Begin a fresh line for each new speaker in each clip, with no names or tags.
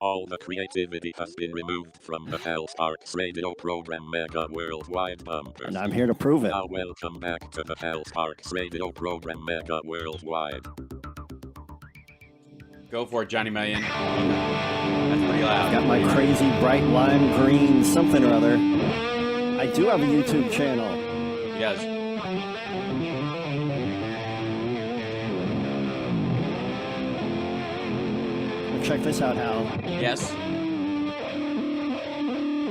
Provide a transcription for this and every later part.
All the creativity has been removed from the Hell Sparks radio program Mega Worldwide Bumpers.
And I'm here to prove it.
Now welcome back to the Hell Sparks radio program Mega Worldwide.
Go for it, Johnny Million. That's pretty loud.
Got my crazy bright lime green something or other. I do have a YouTube channel.
He does.
Check this out, Hal.
Yes.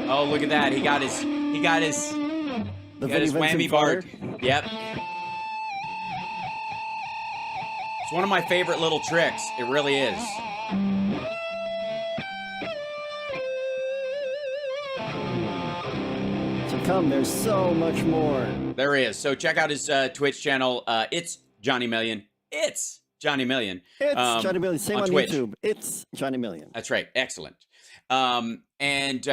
Oh, look at that. He got his whammy bar. Yep. It's one of my favorite little tricks. It really is.
So come, there's so much more.
There is. So check out his Twitch channel. It's Johnny Million. It's Johnny Million.
It's Johnny Million. Same on
Twitch.
YouTube. It's Johnny Million.
That's right. Excellent. It's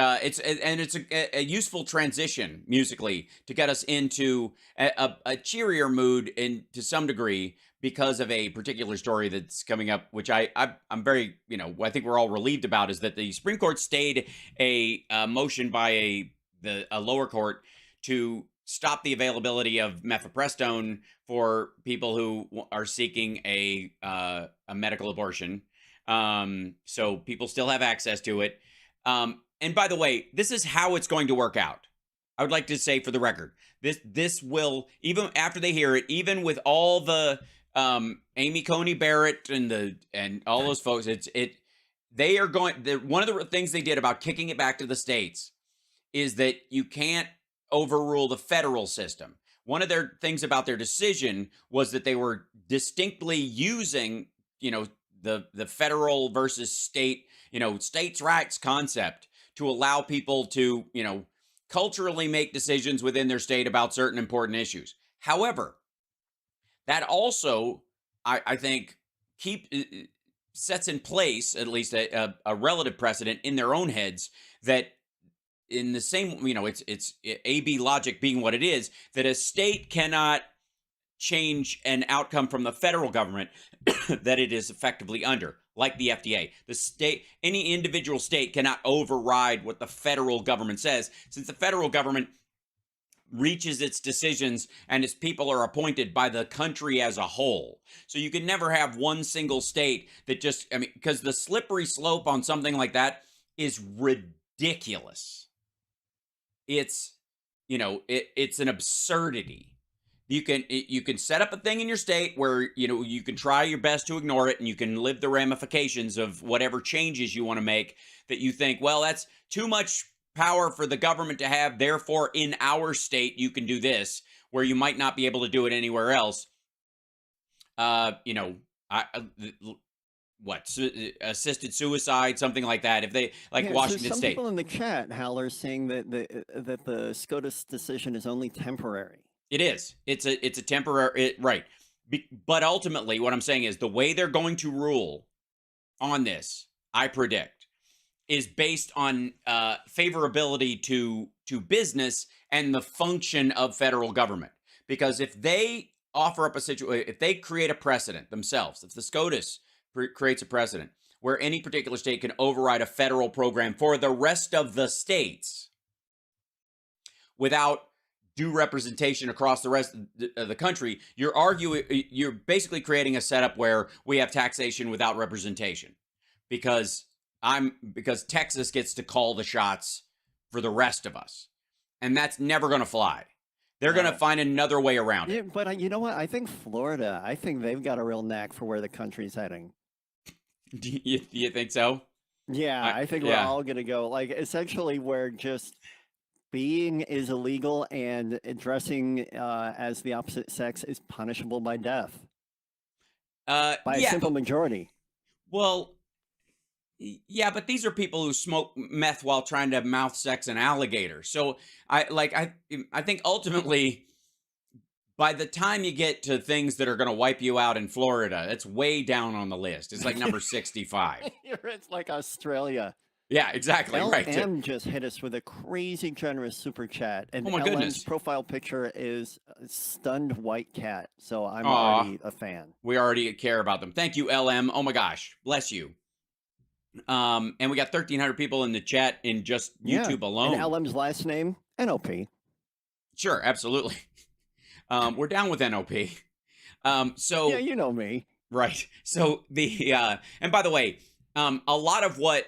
a useful transition musically to get us into a cheerier mood to some degree because of a particular story that's coming up, which I'm very, I think we're all relieved about, is that the Supreme Court stayed a motion by a lower court to stop the availability of mifepristone for people who are seeking a medical abortion. So people still have access to it. And by the way, this is how it's going to work out. I would like to say, for the record, this will, even after they hear it, even with all the Amy Coney Barrett and all those folks, they are going. One of the things they did about kicking it back to the states is that you can't overrule the federal system. One of their things about their decision was that they were distinctly using, the federal versus state, states' rights concept to allow people to, culturally make decisions within their state about certain important issues. However, that also, I think, sets in place at least a relative precedent in their own heads that, in the same, it's AB logic being what it is, that a state cannot change an outcome from the federal government that it is effectively under, like the FDA. The state, any individual state cannot override what the federal government says, since the federal government reaches its decisions and its people are appointed by the country as a whole. So you can never have one single state that just, because the slippery slope on something like that is ridiculous. It's, it's an absurdity. You can set up a thing in your state where, you can try your best to ignore it and you can live the ramifications of whatever changes you want to make that you think, well, that's too much power for the government to have. Therefore, in our state, you can do this where you might not be able to do it anywhere else. Assisted suicide, something like that. If they Washington
some
State.
People in the chat, Hal, are saying that the SCOTUS decision is only temporary.
It is. It's a temporary, right. But ultimately, what I'm saying is the way they're going to rule on this, I predict, is based on favorability to business and the function of federal government. Because if they offer up a situation, if they create a precedent themselves, if the SCOTUS creates a precedent where any particular state can override a federal program for the rest of the states without due representation across the rest of the country, you're basically creating a setup where we have taxation without representation, because Texas gets to call the shots for the rest of us, and that's never going to fly. They're going to find another way around it.
But you know what? I think Florida, they've got a real knack for where the country's heading.
Do you think so?
Yeah, I think we're all going to go, essentially where just being is illegal and dressing as the opposite sex is punishable by death. By a simple majority.
Well, yeah, but these are people who smoke meth while trying to mouth sex an alligator. So I think ultimately, by the time you get to things that are going to wipe you out in Florida, it's way down on the list. It's like number 65.
It's like Australia.
Yeah, exactly. Right.
LM just hit us with a crazy generous super chat. And
oh my
LM's
goodness.
Profile picture is a stunned white cat. So I'm already a fan.
We already care about them. Thank you, LM. Oh my gosh. Bless you. And we got 1,300 people in the chat in just
Yeah.
YouTube alone.
And LM's last name, NOP.
Sure, absolutely. We're down with NOP. So
Yeah, you know me.
right. So the and by the way, a lot of what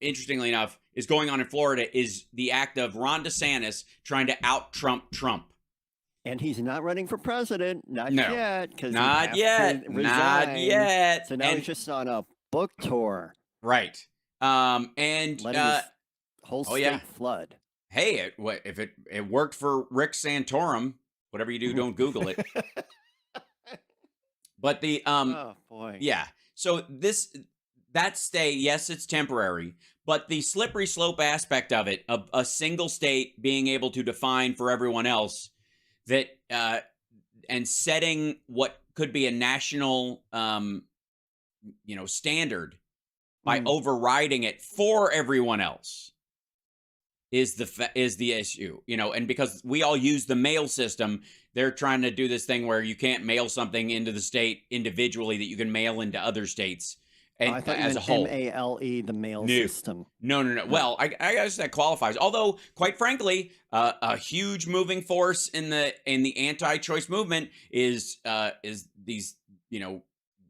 interestingly enough is going on in Florida is the act of Ron DeSantis trying to out Trump Trump.
And he's not running for president, not
No.
yet, because
Not yet. Not yet.
So now
And
he's just on a book tour,
right. And
letting his whole
oh,
state
yeah.
flood.
Hey, if it worked for Rick Santorum, whatever you do, don't Google it. But the
Oh boy.
yeah. So that stay, yes, it's temporary, but the slippery slope aspect of it, of a single state being able to define for everyone else that and setting what could be a national standard by overriding it for everyone else is the issue, and because we all use the mail system, they're trying to do this thing where you can't mail something into the state individually that you can mail into other states and
I thought you
as a
meant
whole.
MALE, the mail system.
No. Well, I guess that qualifies. Although, quite frankly, a huge moving force in the anti-choice movement is these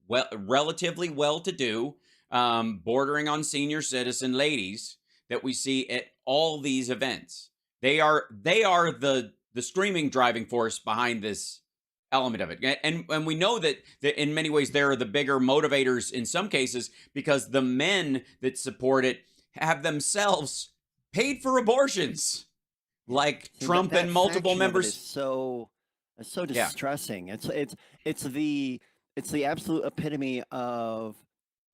relatively well-to-do, bordering on senior citizen ladies that we see at all these events. They are the screaming driving force behind this element of it. And we know that in many ways they're the bigger motivators in some cases, because the men that support it have themselves paid for abortions, like Trump and multiple members.
It's so distressing. It's the absolute epitome of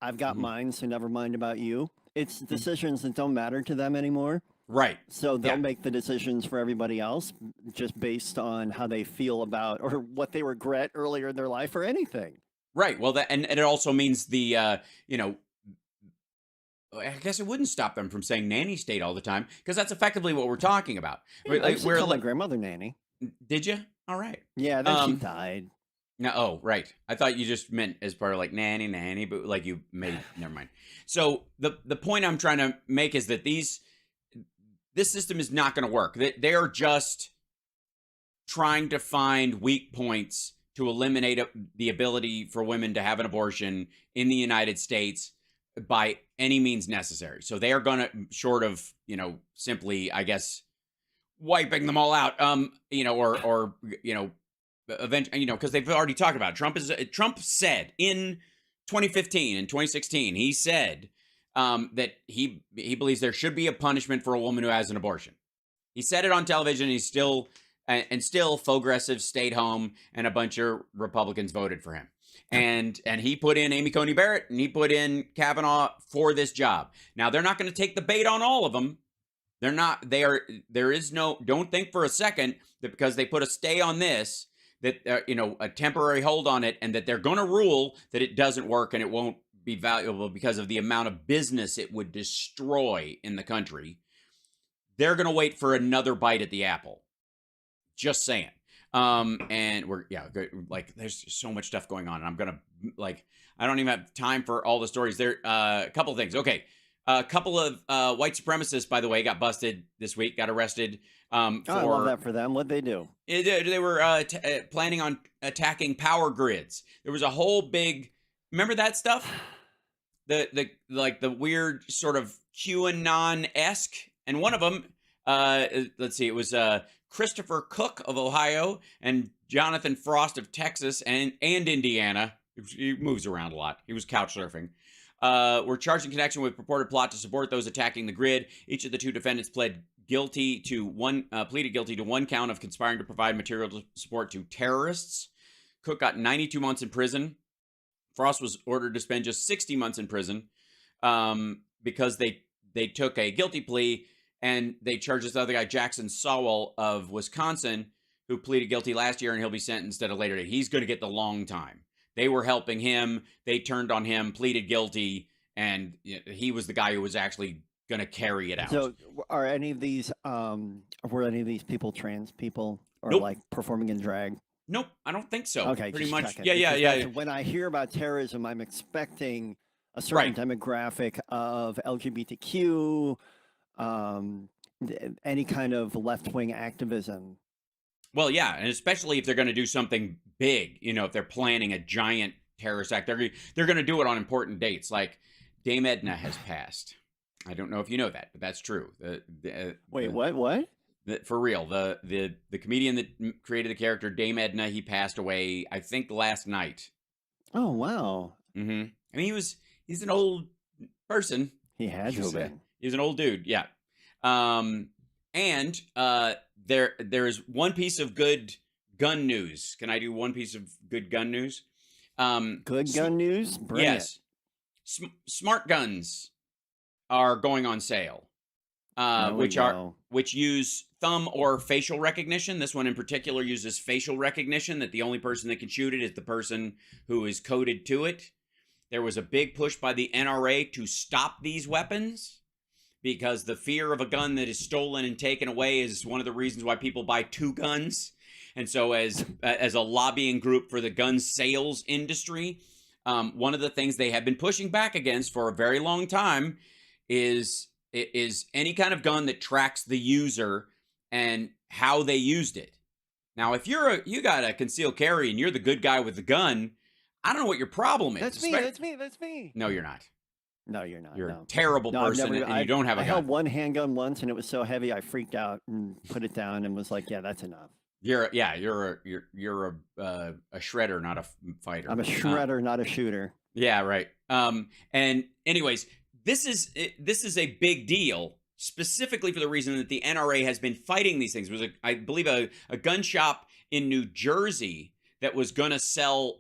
I've got mine, so never mind about you. It's decisions that don't matter to them anymore.
Right.
So they'll make the decisions for everybody else just based on how they feel about or what they regret earlier in their life or anything.
Right. Well, and it also means the, I guess it wouldn't stop them from saying nanny state all the time, because that's effectively what we're talking about.
Yeah, I used to call my grandmother nanny.
Did you? All right.
Yeah, then she died.
No, oh, right. I thought you just meant as part of like nanny, but like you made, never mind. So the point I'm trying to make is that this system is not going to work. They are just trying to find weak points to eliminate the ability for women to have an abortion in the United States by any means necessary. So they are going to, short of, simply, I guess, wiping them all out, eventually, because they've already talked about it. Trump said in 2015 and 2016, he said that he believes there should be a punishment for a woman who has an abortion. He said it on television. He's still progressives stayed home, and a bunch of Republicans voted for him. And he put in Amy Coney Barrett, and he put in Kavanaugh for this job. Now, they're not going to take the bait on all of them. They're not. Don't think for a second that because they put a stay on this, that a temporary hold on it, and that they're going to rule that it doesn't work and it won't be valuable because of the amount of business it would destroy in the country. They're going to wait for another bite at the apple. Just saying. And there's just so much stuff going on, and I'm going to I don't even have time for all the stories. There, a couple of things. Okay. A couple of white supremacists, by the way, got busted this week, got arrested.
I love that for them. What'd they do?
They were planning on attacking power grids. There was a whole big, remember that stuff? The weird sort of QAnon-esque, and one of them, let's see, it was Christopher Cook of Ohio and Jonathan Frost of Texas and Indiana. He moves around a lot. He was couch surfing. Were charged in connection with purported plot to support those attacking the grid. Each of the two defendants pleaded guilty to one count of conspiring to provide material support to terrorists. Cook got 92 months in prison. Frost was ordered to spend just 60 months in prison because they took a guilty plea, and they charged this other guy, Jackson Sowell of Wisconsin, who pleaded guilty last year, and he'll be sentenced at a later date. He's going to get the long time. They were helping him. They turned on him, pleaded guilty, and he was the guy who was actually going to carry it out.
So, are any of these were any of these people trans people or
Nope.
like performing in drag?
Nope, I don't think so.
Okay,
pretty
just
much.
checking,
Yeah.
When I hear about terrorism, I'm expecting a certain demographic of LGBTQ, any kind of left-wing activism.
Well, yeah, and especially if they're going to do something big, if they're planning a giant terrorist act, they're going to do it on important dates. Like Dame Edna has passed. I don't know if you know that, but that's true.
Wait, what?
For real, the comedian that created the character Dame Edna, he passed away, I think, last night.
Oh wow.
Mm-hmm. I mean, he's an old person.
He had to be.
He's an old dude, yeah. And there's one piece of good gun news. Can I do one piece of good gun news?
Good gun news? Bring it.
Smart guns are going on sale, which use thumb or facial recognition. This one in particular uses facial recognition, that the only person that can shoot it is the person who is coded to it. There was a big push by the NRA to stop these weapons because the fear of a gun that is stolen and taken away is one of the reasons why people buy two guns. And so as a lobbying group for the gun sales industry, one of the things they have been pushing back against for a very long time is any kind of gun that tracks the user and how they used it. Now, if you got a concealed carry and you're the good guy with the gun, I don't know what your problem is.
That's me.
No, you're not.
No, you're not.
You're a terrible person, and you don't have a gun.
I held one handgun once, and it was so heavy I freaked out and put it down and was like, "Yeah, that's enough."
You're a shredder, not a fighter.
I'm a shredder, not a shooter.
Yeah, right. And anyways, this is a big deal, specifically for the reason that the NRA has been fighting these things. It was, I believe, a gun shop in New Jersey that was going to sell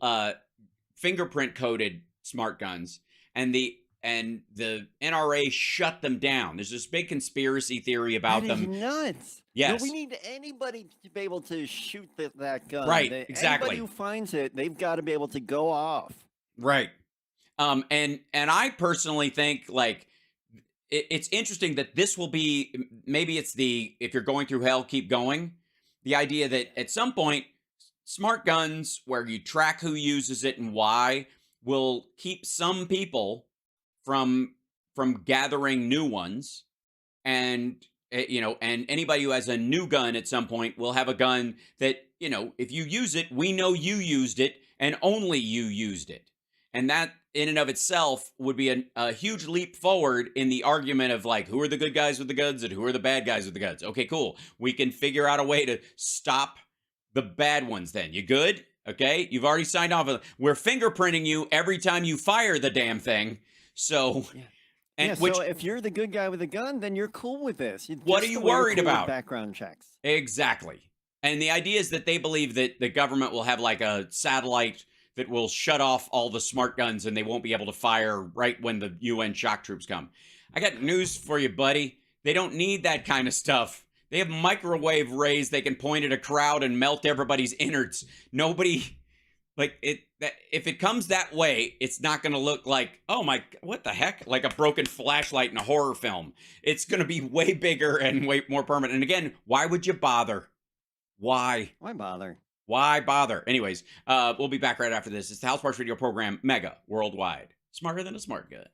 fingerprint coded smart guns, and the NRA shut them down. There's this big conspiracy theory about them.
That is nuts.
Yes.
No, we need anybody to be able to shoot that gun.
Right, exactly.
Anybody who finds it, they've got to be able to go off.
Right. And I personally think, like, it's interesting that this will be, maybe it's if you're going through hell, keep going. The idea that at some point, smart guns where you track who uses it and why will keep some people from gathering new ones, and and anybody who has a new gun at some point will have a gun that, if you use it, we know you used it and only you used it. And that in and of itself would be a huge leap forward in the argument of, like, who are the good guys with the guns and who are the bad guys with the guns? Okay, cool. We can figure out a way to stop the bad ones then. You good? Okay, you've already signed off. We're fingerprinting you every time you fire the damn thing. So,
so if you're the good guy with a gun, then you're cool with this.
What are you worried about?
Background checks.
Exactly. And the idea is that they believe that the government will have like a satellite that will shut off all the smart guns and they won't be able to fire right when the UN shock troops come. I got news for you, buddy. They don't need that kind of stuff. They have microwave rays they can point at a crowd and melt everybody's innards. Nobody, if it comes that way, it's not going to look like, oh my, what the heck? Like a broken flashlight in a horror film. It's going to be way bigger and way more permanent. And again, why would you bother? Why?
Why bother?
Why bother? Anyways, we'll be back right after this. It's the House Parts Radio program, Mega Worldwide. Smarter than a smart guy.